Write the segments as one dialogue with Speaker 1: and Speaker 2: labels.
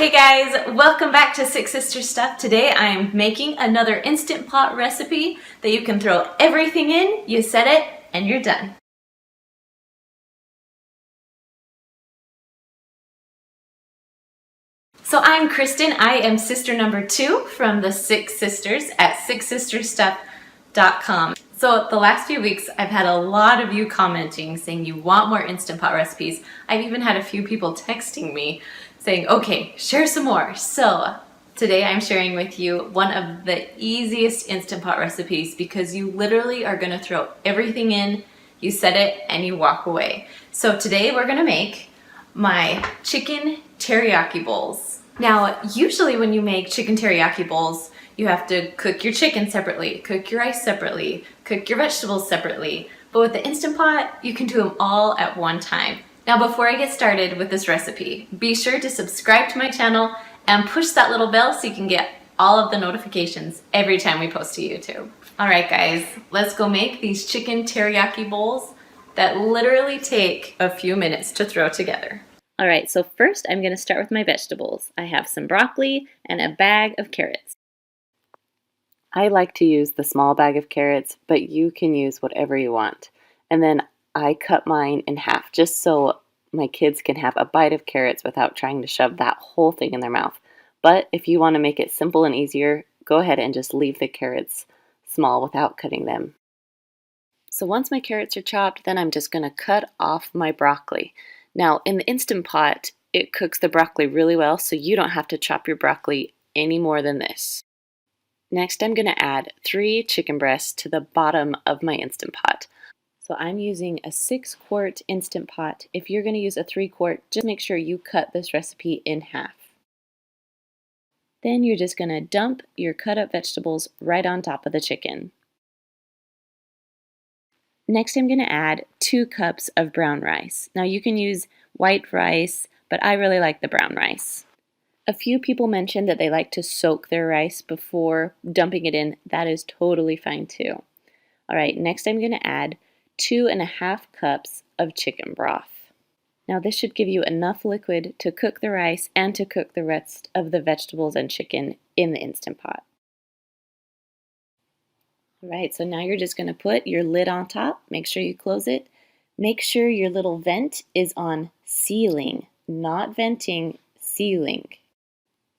Speaker 1: Hey guys, welcome back to Six Sisters Stuff. Today I am making another Instant Pot recipe that you can throw everything in, you set it, and you're done. So I'm Kristen. I am sister number 2 from the Six Sisters at sixsisterstuff.com. So the last few weeks I've had a lot of you commenting saying you want more Instant Pot recipes. I've even had a few people texting me saying, okay, share some more. So today I'm sharing with you one of the easiest Instant Pot recipes because you literally are gonna throw everything in, you set it, and you walk away. So today we're gonna make my chicken teriyaki bowls. Now, usually when you make chicken teriyaki bowls, you have to cook your chicken separately, cook your rice separately, cook your vegetables separately. But with the Instant Pot, you can do them all at one time. Now, before I get started with this recipe, be sure to subscribe to my channel and push that little bell so you can get all of the notifications every time we post to YouTube. All right, guys, let's go make these chicken teriyaki bowls that literally take a few minutes to throw together. All right, so first I'm gonna start with my vegetables. I have some broccoli and a bag of carrots. I like to use the small bag of carrots, but you can use whatever you want. And then I cut mine in half just so my kids can have a bite of carrots without trying to shove that whole thing in their mouth. But if you want to make it simple and easier, go ahead and just leave the carrots small without cutting them. So once my carrots are chopped, then I'm just going to cut off my broccoli. Now, in the Instant Pot, it cooks the broccoli really well, so you don't have to chop your broccoli any more than this. Next, I'm going to add 3 chicken breasts to the bottom of my Instant Pot. So I'm using a 6-quart Instant Pot. If you're going to use a 3-quart, just make sure you cut this recipe in half. Then you're just going to dump your cut up vegetables right on top of the chicken. Next, I'm going to add 2 cups of brown rice. Now you can use white rice, but I really like the brown rice. A few people mentioned that they like to soak their rice before dumping it in. That is totally fine too. All right, next I'm going to add 2.5 cups of chicken broth. Now this should give you enough liquid to cook the rice and to cook the rest of the vegetables and chicken in the Instant Pot. All right, so now you're just going to put your lid on top. Make sure you close it. Make sure your little vent is on sealing, not venting, sealing.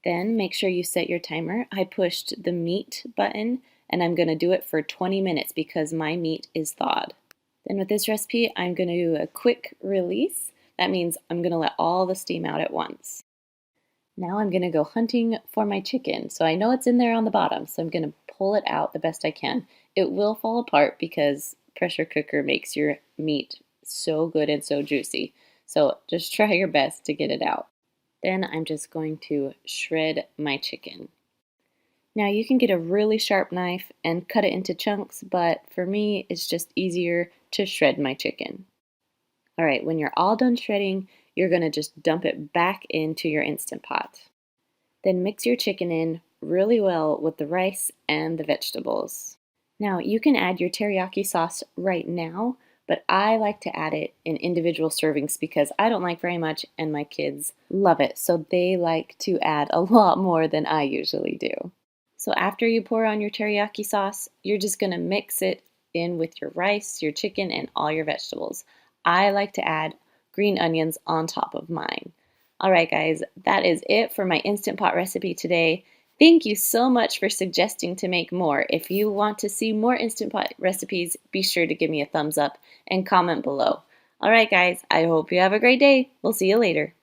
Speaker 1: Then make sure you set your timer. I pushed the meat button and I'm going to do it for 20 minutes because my meat is thawed. Then with this recipe, I'm going to do a quick release. That means I'm going to let all the steam out at once. Now I'm going to go hunting for my chicken. So I know it's in there on the bottom, so I'm going to pull it out the best I can. It will fall apart because pressure cooker makes your meat so good and so juicy. So just try your best to get it out. Then I'm just going to shred my chicken. Now you can get a really sharp knife and cut it into chunks, but for me it's just easier to shred my chicken. All right, when you're all done shredding, you're going to just dump it back into your Instant Pot. Then mix your chicken in really well with the rice and the vegetables. Now you can add your teriyaki sauce right now, but I like to add it in individual servings because I don't like very much and my kids love it, so they like to add a lot more than I usually do. So after you pour on your teriyaki sauce, you're just going to mix it in with your rice, your chicken, and all your vegetables. I like to add green onions on top of mine. All right, guys, that is it for my Instant Pot recipe today. Thank you so much for suggesting to make more. If you want to see more Instant Pot recipes, be sure to give me a thumbs up and comment below. All right, guys, I hope you have a great day. We'll see you later.